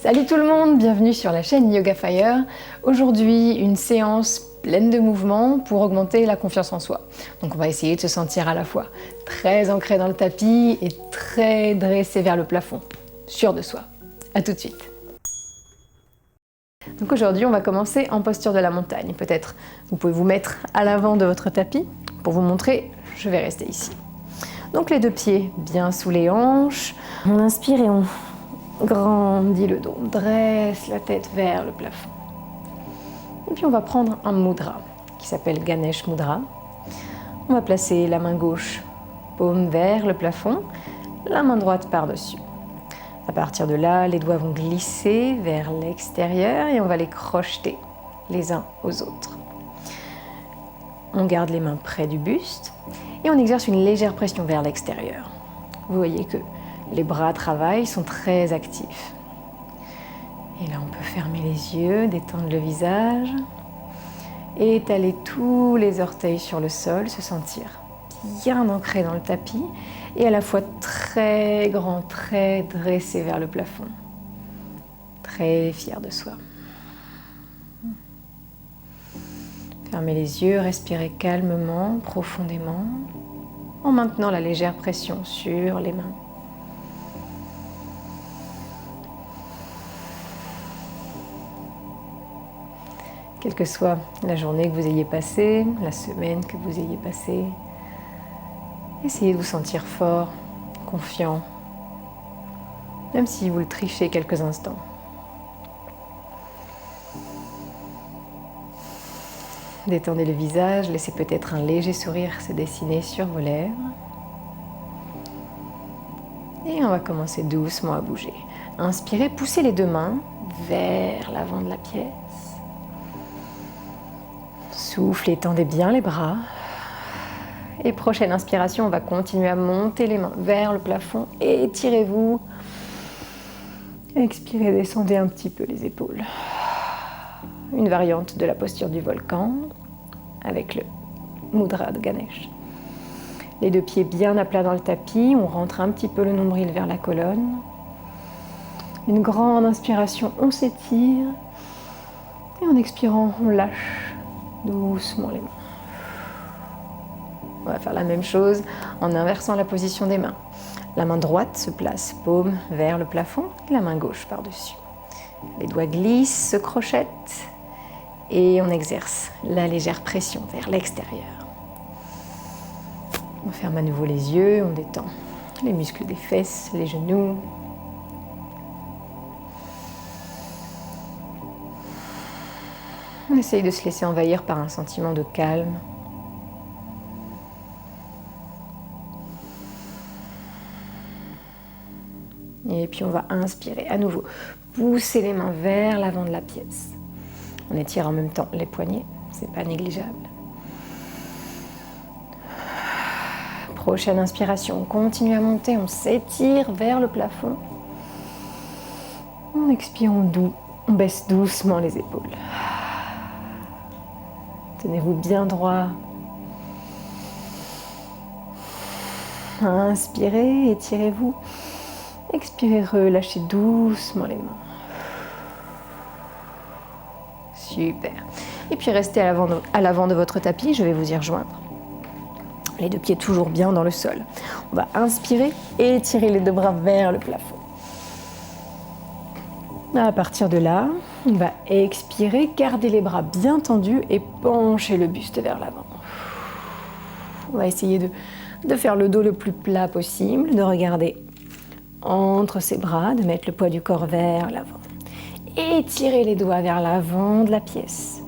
Salut tout le monde, bienvenue sur la chaîne Yoga Fire. Aujourd'hui, une séance pleine de mouvements pour augmenter la confiance en soi. Donc on va essayer de se sentir à la fois très ancré dans le tapis et très dressé vers le plafond, sûr de soi. À tout de suite. Donc aujourd'hui, on va commencer en posture de la montagne. Peut-être vous pouvez vous mettre à l'avant de votre tapis. Pour vous montrer, je vais rester ici. Donc les deux pieds bien sous les hanches. On inspire et on grandit le dos, on dresse la tête vers le plafond. Et puis on va prendre un mudra qui s'appelle Ganesh Mudra. On va placer la main gauche, paume vers le plafond, la main droite par-dessus. À partir de là, les doigts vont glisser vers l'extérieur et on va les crocheter les uns aux autres. On garde les mains près du buste et on exerce une légère pression vers l'extérieur. Vous voyez que les bras travaillent, sont très actifs. Et là, on peut fermer les yeux, détendre le visage et étaler tous les orteils sur le sol, se sentir bien ancré dans le tapis et à la fois très grand, très dressé vers le plafond. Très fier de soi. Fermez les yeux, respirez calmement, profondément, en maintenant la légère pression sur les mains. Quelle que soit la journée que vous ayez passée, la semaine que vous ayez passée, essayez de vous sentir fort, confiant, même si vous le trichez quelques instants. Détendez le visage, laissez peut-être un léger sourire se dessiner sur vos lèvres. Et on va commencer doucement à bouger. Inspirez, poussez les deux mains vers l'avant de la pièce. Soufflez, tendez bien les bras. Et prochaine inspiration, on va continuer à monter les mains vers le plafond. Étirez-vous. Expirez, descendez un petit peu les épaules. Une variante de la posture du volcan avec le mudra de Ganesh. Les deux pieds bien à plat dans le tapis. On rentre un petit peu le nombril vers la colonne. Une grande inspiration, on s'étire. Et en expirant, on lâche doucement les mains. On va faire la même chose en inversant la position des mains. La main droite se place paume vers le plafond et la main gauche par-dessus. Les doigts glissent, se crochettent et on exerce la légère pression vers l'extérieur. On ferme à nouveau les yeux, on détend les muscles des fesses, les genoux. On essaye de se laisser envahir par un sentiment de calme. Et puis on va inspirer à nouveau. Pousser les mains vers l'avant de la pièce. On étire en même temps les poignets, c'est pas négligeable. Prochaine inspiration, on continue à monter, on s'étire vers le plafond. On expire, on baisse doucement les épaules. Tenez-vous bien droit. Inspirez, étirez-vous. Expirez, relâchez doucement les mains. Super. Et puis restez à l'avant de votre tapis, je vais vous y rejoindre. Les deux pieds toujours bien dans le sol. On va inspirer et étirer les deux bras vers le plafond. À partir de là, on va expirer, garder les bras bien tendus et pencher le buste vers l'avant. On va essayer de faire le dos le plus plat possible, de regarder entre ses bras, de mettre le poids du corps vers l'avant. Étirez les doigts vers l'avant de la pièce.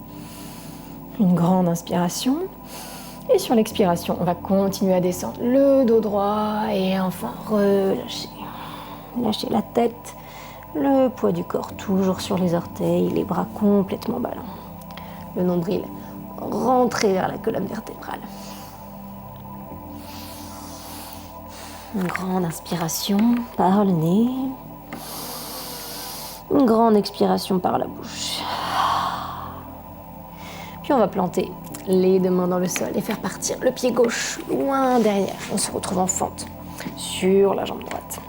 Une grande inspiration. Et sur l'expiration, on va continuer à descendre le dos droit et enfin relâcher. Lâchez la tête, le poids du corps toujours sur les orteils, les bras complètement ballants. Le nombril rentré vers la colonne vertébrale. Une grande inspiration par le nez. Une grande expiration par la bouche. Puis on va planter les deux mains dans le sol et faire partir le pied gauche loin derrière. On se retrouve en fente sur la jambe droite.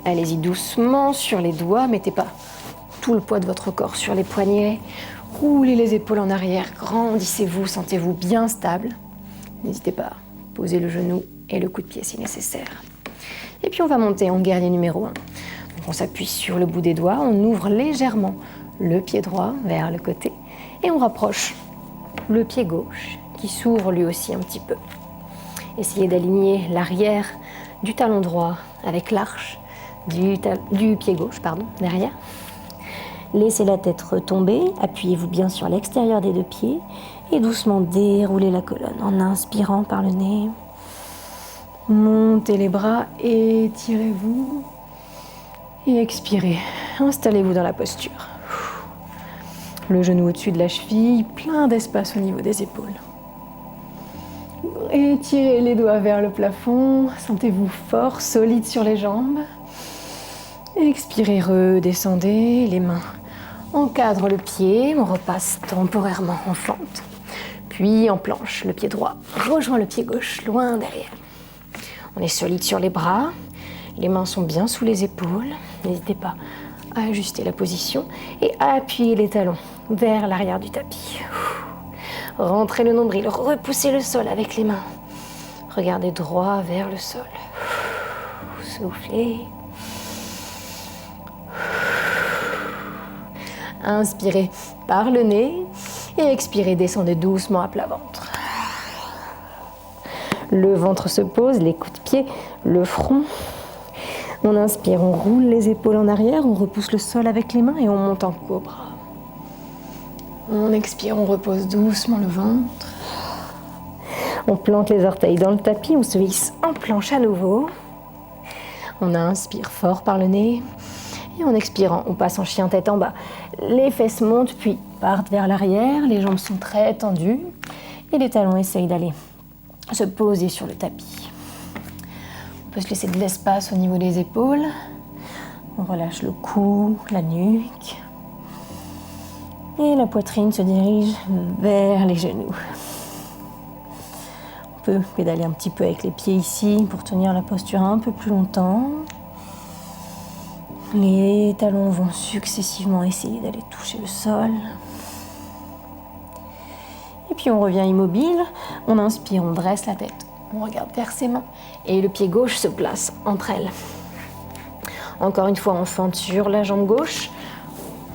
Allez-y doucement sur les doigts, mettez pas tout le poids de votre corps sur les poignets. Roulez les épaules en arrière, grandissez-vous, sentez-vous bien stable. N'hésitez pas à poser le genou et le coup de pied si nécessaire. Et puis on va monter en guerrier numéro 1. Donc on s'appuie sur le bout des doigts, on ouvre légèrement le pied droit vers le côté et on rapproche le pied gauche qui s'ouvre lui aussi un petit peu. Essayez d'aligner l'arrière du talon droit avec l'arche du pied gauche, derrière. Laissez la tête retomber, appuyez-vous bien sur l'extérieur des deux pieds et doucement déroulez la colonne en inspirant par le nez. Montez les bras, étirez-vous et expirez. Installez-vous dans la posture. Le genou au-dessus de la cheville, plein d'espace au niveau des épaules. Étirez les doigts vers le plafond, sentez-vous fort, solide sur les jambes. Expirez, redescendez, les mains encadrent le pied, on repasse temporairement en fente. Puis en planche, le pied droit rejoint le pied gauche, loin derrière. On est solide sur les bras, les mains sont bien sous les épaules. N'hésitez pas à ajuster la position et à appuyer les talons vers l'arrière du tapis. Rentrez le nombril, repoussez le sol avec les mains. Regardez droit vers le sol. Soufflez. Inspirez par le nez et expirez, descendez doucement à plat ventre. Le ventre se pose, les coudes de pied, le front. On inspire, on roule les épaules en arrière, on repousse le sol avec les mains et on monte en cobra. On expire, on repose doucement le ventre. On plante les orteils dans le tapis, on se hisse en planche à nouveau. On inspire fort par le nez. Et en expirant, on passe en chien tête en bas. Les fesses montent puis partent vers l'arrière, les jambes sont très tendues et les talons essayent d'aller se poser sur le tapis. On peut se laisser de l'espace au niveau des épaules. On relâche le cou, la nuque. Et la poitrine se dirige vers les genoux. On peut pédaler un petit peu avec les pieds ici pour tenir la posture un peu plus longtemps. Les talons vont successivement essayer d'aller toucher le sol. Et puis on revient immobile, on inspire, on dresse la tête, on regarde vers ses mains et le pied gauche se place entre elles. Encore une fois, on fente sur la jambe gauche,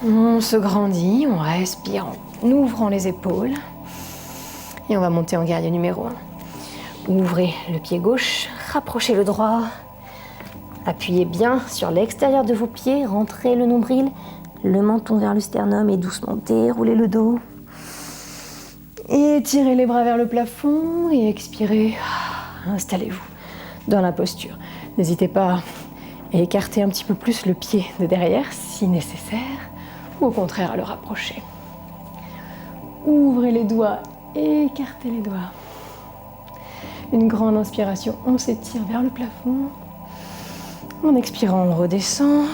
on se grandit, on respire en ouvrant les épaules et on va monter en guerrier numéro 1. Ouvrez le pied gauche, rapprochez le droit. Appuyez bien sur l'extérieur de vos pieds, rentrez le nombril, le menton vers le sternum et doucement déroulez le dos. Étirez les bras vers le plafond et expirez. Installez-vous dans la posture. N'hésitez pas à écarter un petit peu plus le pied de derrière si nécessaire ou au contraire à le rapprocher. Ouvrez les doigts, écartez les doigts. Une grande inspiration, on s'étire vers le plafond. En expirant, on redescend.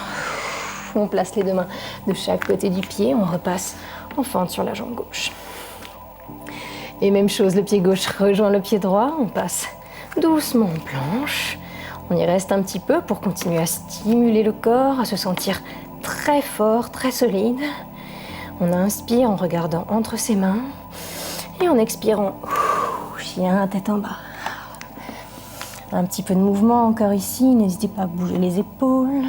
On place les deux mains de chaque côté du pied. On repasse en fente sur la jambe gauche. Et même chose, le pied gauche rejoint le pied droit. On passe doucement en planche. On y reste un petit peu pour continuer à stimuler le corps, à se sentir très fort, très solide. On inspire en regardant entre ses mains. Et en expirant, chien tête en bas. Un petit peu de mouvement encore ici, n'hésitez pas à bouger les épaules.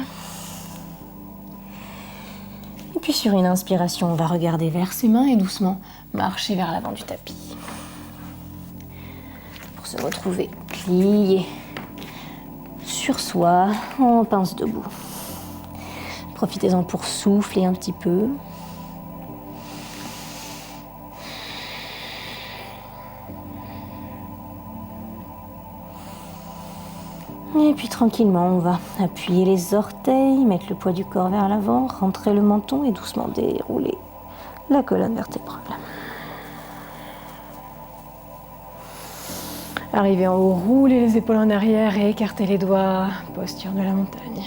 Et puis sur une inspiration, on va regarder vers ses mains et doucement marcher vers l'avant du tapis. Pour se retrouver plié sur soi en pince debout. Profitez-en pour souffler un petit peu. Et puis tranquillement, on va appuyer les orteils, mettre le poids du corps vers l'avant, rentrer le menton et doucement dérouler la colonne vertébrale. Arrivez en haut, roulez les épaules en arrière et écartez les doigts, posture de la montagne.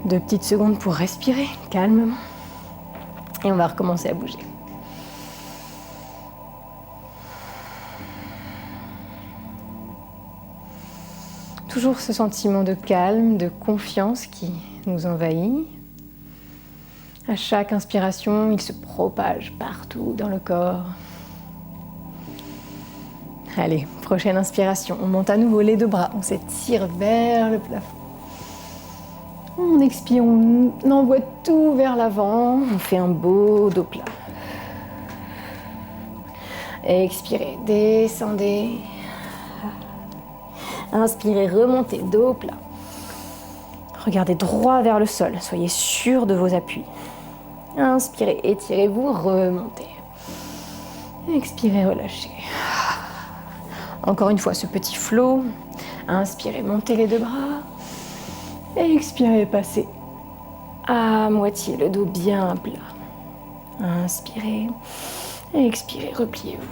2 petites secondes pour respirer calmement. Et on va recommencer à bouger. Toujours ce sentiment de calme, de confiance qui nous envahit. À chaque inspiration, il se propage partout dans le corps. Allez, prochaine inspiration. On monte à nouveau les deux bras, on s'étire vers le plafond. On expire, on envoie tout vers l'avant, on fait un beau dos plat. Expirez, descendez. Inspirez, remontez, dos plat. Regardez droit vers le sol, soyez sûr de vos appuis. Inspirez, étirez-vous, remontez. Expirez, relâchez. Encore une fois, ce petit flow. Inspirez, montez les deux bras. Expirez, passez à moitié, le dos bien plat. Inspirez, expirez, repliez-vous.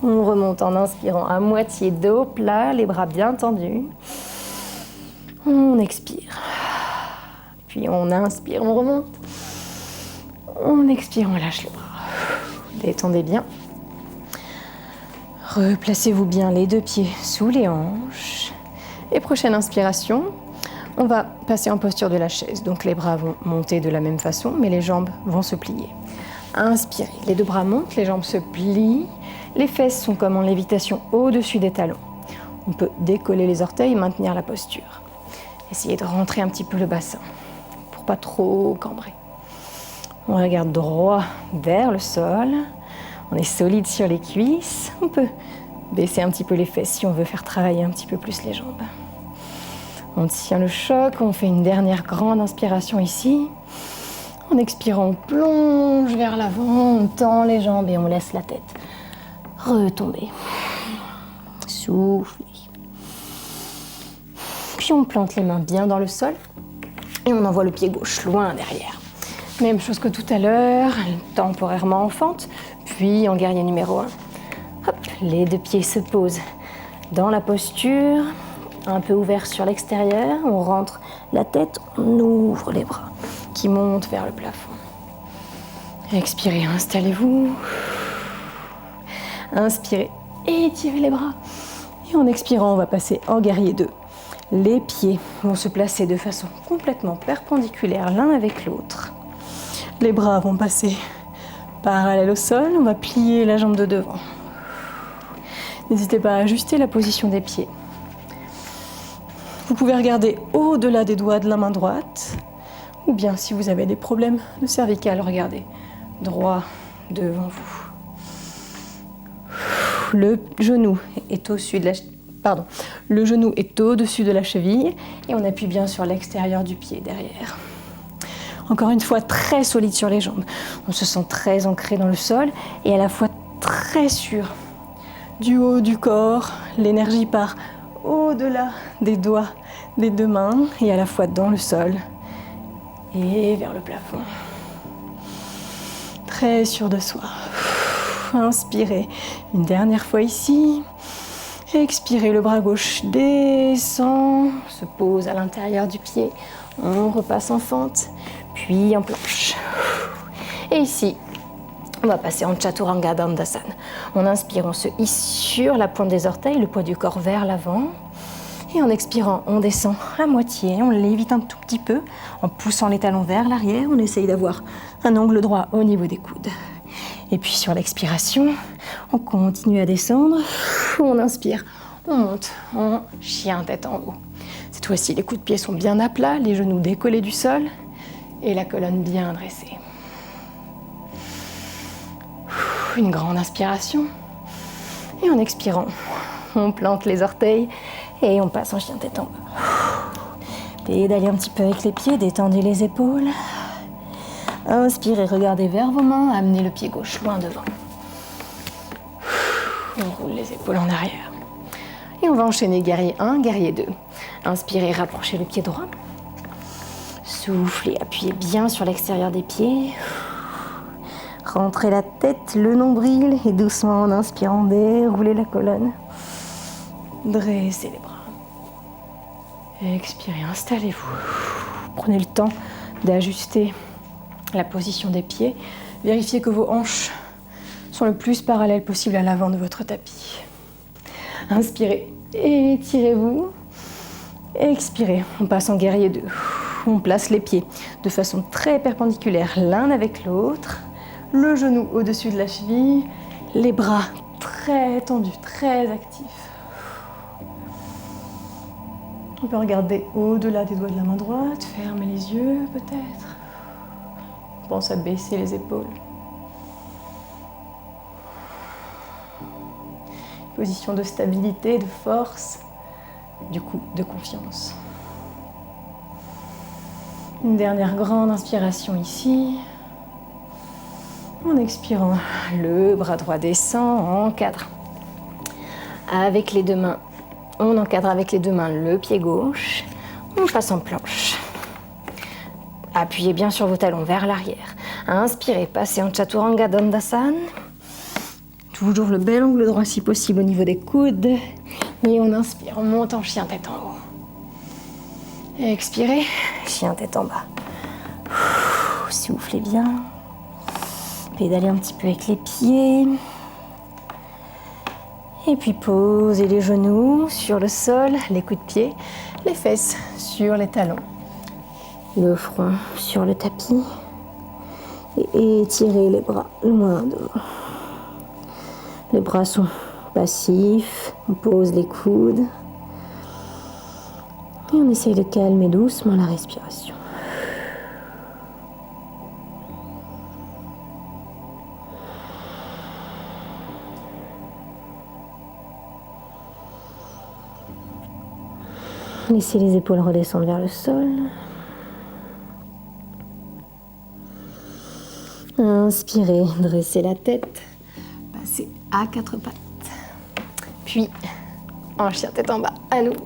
On remonte en inspirant à moitié, dos plat, les bras bien tendus. On expire. Puis on inspire, on remonte. On expire, on lâche les bras. Détendez bien. Replacez-vous bien les deux pieds sous les hanches. Et prochaine inspiration, on va passer en posture de la chaise. Donc les bras vont monter de la même façon, mais les jambes vont se plier. Inspirez, les deux bras montent, les jambes se plient. Les fesses sont comme en lévitation au-dessus des talons. On peut décoller les orteils et maintenir la posture. Essayez de rentrer un petit peu le bassin pour pas trop cambrer. On regarde droit vers le sol. On est solide sur les cuisses. On peut baisser un petit peu les fesses si on veut faire travailler un petit peu plus les jambes. On tient le choc. On fait une dernière grande inspiration ici. En expirant, on plonge vers l'avant. On tend les jambes et on laisse la tête retomber. Soufflez. Puis on plante les mains bien dans le sol. Et on envoie le pied gauche loin derrière. Même chose que tout à l'heure, temporairement en fente, puis en guerrier numéro 1. Hop, les deux pieds se posent dans la posture, un peu ouvert sur l'extérieur. On rentre la tête, on ouvre les bras qui montent vers le plafond. Expirez, installez-vous. Inspirez, étirez les bras. Et en expirant, on va passer en guerrier 2. Les pieds vont se placer de façon complètement perpendiculaire l'un avec l'autre. Les bras vont passer parallèles au sol. On va plier la jambe de devant. N'hésitez pas à ajuster la position des pieds. Vous pouvez regarder au-delà des doigts de la main droite. Ou bien, si vous avez des problèmes de cervicale, regardez droit devant vous. Le genou est au-dessus de le genou est au-dessus de la cheville et on appuie bien sur l'extérieur du pied derrière. Encore une fois, très solide sur les jambes. On se sent très ancré dans le sol et à la fois très sûr du haut du corps. L'énergie part au-delà des doigts des deux mains et à la fois dans le sol et vers le plafond. Très sûr de soi. Inspirez une dernière fois ici. Expirez, le bras gauche descend, se pose à l'intérieur du pied. On repasse en fente, puis en planche. Et ici, on va passer en Chaturanga Dandasana. On inspire, on se hisse sur la pointe des orteils, le poids du corps vers l'avant. Et en expirant, on descend à moitié, on lévite un tout petit peu en poussant les talons vers l'arrière. On essaye d'avoir un angle droit au niveau des coudes. Et puis sur l'expiration, on continue à descendre. On inspire, on monte en chien tête en haut. Cette fois-ci, les coups de pied sont bien à plat, les genoux décollés du sol et la colonne bien dressée. Une grande inspiration. Et en expirant, on plante les orteils et on passe en chien tête en bas. Pédalez un petit peu avec les pieds, détendez les épaules. Inspirez, regardez vers vos mains, amenez le pied gauche loin devant. On roule les épaules en arrière. Et on va enchaîner guerrier 1, guerrier 2. Inspirez, rapprochez le pied droit. Soufflez, appuyez bien sur l'extérieur des pieds. Rentrez la tête, le nombril et doucement en inspirant, déroulez la colonne. Dressez les bras. Expirez, installez-vous. Prenez le temps d'ajuster la position des pieds. Vérifiez que vos hanches sont le plus parallèles possible à l'avant de votre tapis. Inspirez, Étirez-vous. Expirez. On passe en guerrier 2. On place les pieds de façon très perpendiculaire l'un avec l'autre. Le genou au-dessus de la cheville. Les bras très tendus, très actifs. On peut regarder au-delà des doigts de la main droite. Fermez les yeux peut-être. On pense à baisser les épaules. Position de stabilité, de force, du coup de confiance. Une dernière grande inspiration ici. En expirant, le bras droit descend, encadre. Avec les deux mains, on encadre avec les deux mains le pied gauche. On passe en planche. Appuyez bien sur vos talons vers l'arrière. Inspirez, passez en Chaturanga Dandasana. Toujours le bel angle droit si possible au niveau des coudes. Et on inspire, on monte en chien tête en haut. Expirez, chien tête en bas. Soufflez bien. Pédalez un petit peu avec les pieds. Et puis posez les genoux sur le sol, les coudes de pied, les fesses sur les talons. Le front sur le tapis. Et étirez les bras loin devant. Les bras sont passifs, on pose les coudes. Et on essaye de calmer doucement la respiration. Laissez les épaules redescendre vers le sol. Inspirez, dressez la tête. Passez à quatre pattes. Puis, en chien tête en bas, à nouveau.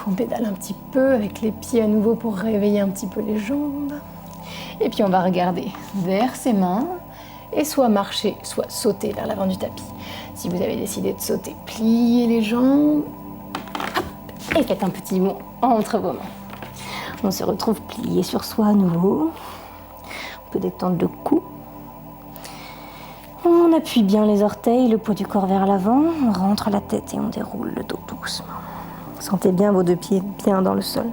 On pédale un petit peu avec les pieds à nouveau pour réveiller un petit peu les jambes. Et puis on va regarder vers ses mains et soit marcher, soit sauter vers l'avant du tapis. Si vous avez décidé de sauter, pliez les jambes. Hop, et faites un petit bond entre vos mains. On se retrouve plié sur soi à nouveau. On peut détendre le cou. On appuie bien les orteils, le poids du corps vers l'avant, on rentre la tête et on déroule le dos doucement. Sentez bien vos deux pieds bien dans le sol.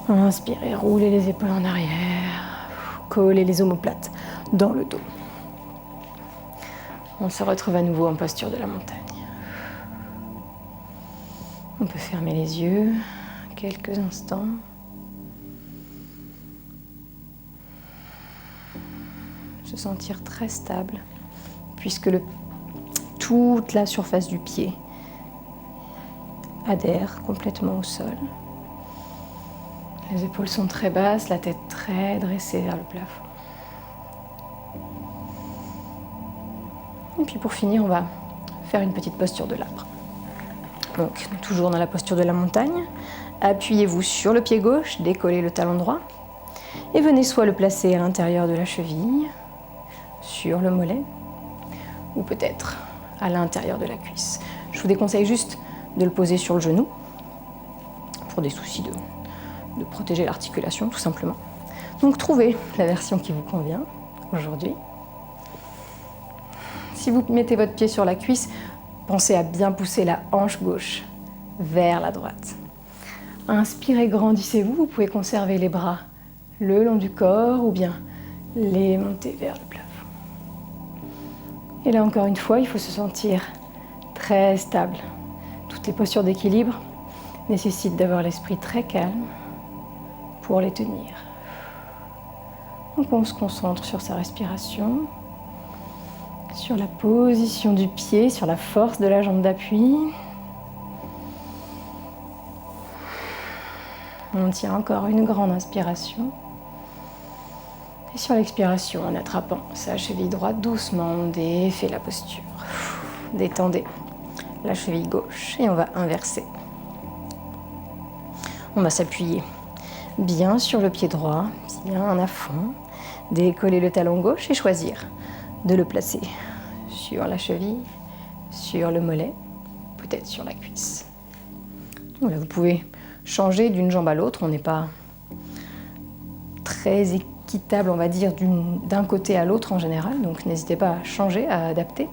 Inspirez, roulez les épaules en arrière, collez les omoplates dans le dos. On se retrouve à nouveau en posture de la montagne. On peut fermer les yeux quelques instants. Se sentir très stable, puisque toute la surface du pied adhère complètement au sol. Les épaules sont très basses, la tête très dressée vers le plafond. Et puis pour finir, on va faire une petite posture de l'arbre. Donc, toujours dans la posture de la montagne, appuyez-vous sur le pied gauche, décollez le talon droit, et venez soit le placer à l'intérieur de la cheville, sur le mollet, ou peut-être à l'intérieur de la cuisse. Je vous déconseille juste de le poser sur le genou, pour des soucis de protéger l'articulation, tout simplement. Donc trouvez la version qui vous convient aujourd'hui. Si vous mettez votre pied sur la cuisse, pensez à bien pousser la hanche gauche vers la droite. Inspirez, grandissez-vous. Vous pouvez conserver les bras le long du corps ou bien les monter vers le plafond. Et là, encore une fois, il faut se sentir très stable. Toutes les postures d'équilibre nécessitent d'avoir l'esprit très calme pour les tenir. Donc on se concentre sur sa respiration, sur la position du pied, sur la force de la jambe d'appui. On tient encore une grande inspiration. Et sur l'expiration, en attrapant sa cheville droite doucement, on défait la posture. Détendez la cheville gauche et on va inverser. On va s'appuyer bien sur le pied droit, bien à fond. Décoller le talon gauche et choisir de le placer sur la cheville, sur le mollet, peut-être sur la cuisse. Voilà, vous pouvez changer d'une jambe à l'autre. On n'est pas très équitable, on va dire, d'un côté à l'autre en général. Donc n'hésitez pas à changer, à adapter.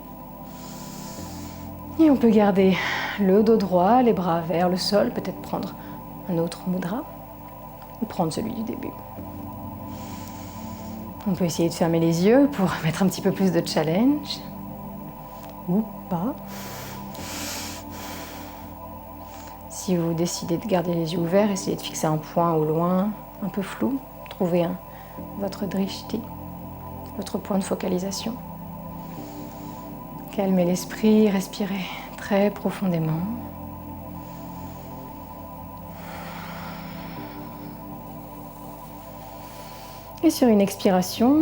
Et on peut garder le dos droit, les bras vers le sol, peut-être prendre un autre mudra ou prendre celui du début. On peut essayer de fermer les yeux pour mettre un petit peu plus de challenge. Ou pas. Si vous décidez de garder les yeux ouverts, essayez de fixer un point au loin, un peu flou. Trouvez votre drishti, votre point de focalisation. Calmez l'esprit, respirez très profondément. Et sur une expiration,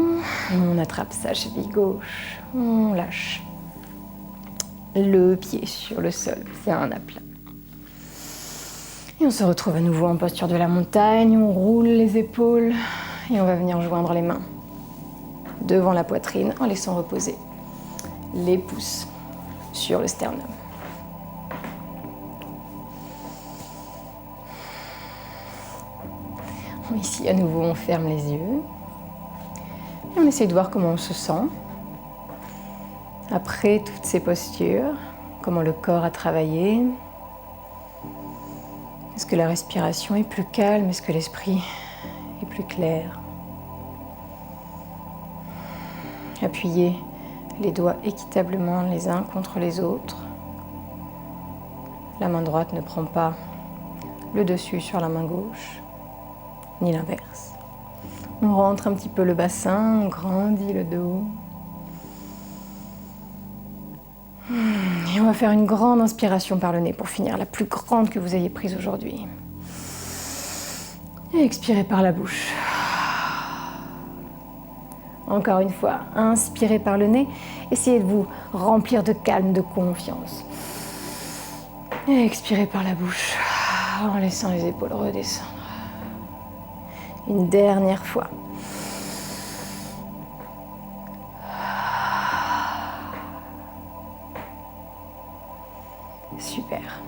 on attrape sa cheville gauche, on lâche le pied sur le sol, bien à plat. Et on se retrouve à nouveau en posture de la montagne, on roule les épaules et on va venir joindre les mains devant la poitrine en laissant reposer les pouces sur le sternum. Ici, à nouveau, on ferme les yeux et on essaie de voir comment on se sent après toutes ces postures, comment le corps a travaillé. Est-ce que la respiration est plus calme? Est-ce que l'esprit est plus clair? Appuyez les doigts équitablement les uns contre les autres. La main droite ne prend pas le dessus sur la main gauche, ni l'inverse. On rentre un petit peu le bassin, on grandit le dos. Et on va faire une grande inspiration par le nez pour finir, la plus grande que vous ayez prise aujourd'hui. Et expirez par la bouche. Encore une fois, inspirez par le nez. Essayez de vous remplir de calme, de confiance. Et expirez par la bouche, en laissant les épaules redescendre. Une dernière fois. Super.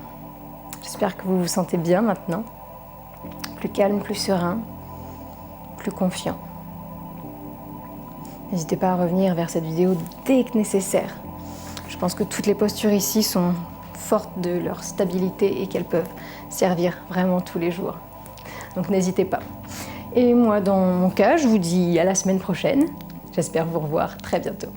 J'espère que vous vous sentez bien maintenant. Plus calme, plus serein, plus confiant. N'hésitez pas à revenir vers cette vidéo dès que nécessaire. Je pense que toutes les postures ici sont fortes de leur stabilité et qu'elles peuvent servir vraiment tous les jours. Donc n'hésitez pas. Et moi, dans mon cas, je vous dis à la semaine prochaine. J'espère vous revoir très bientôt.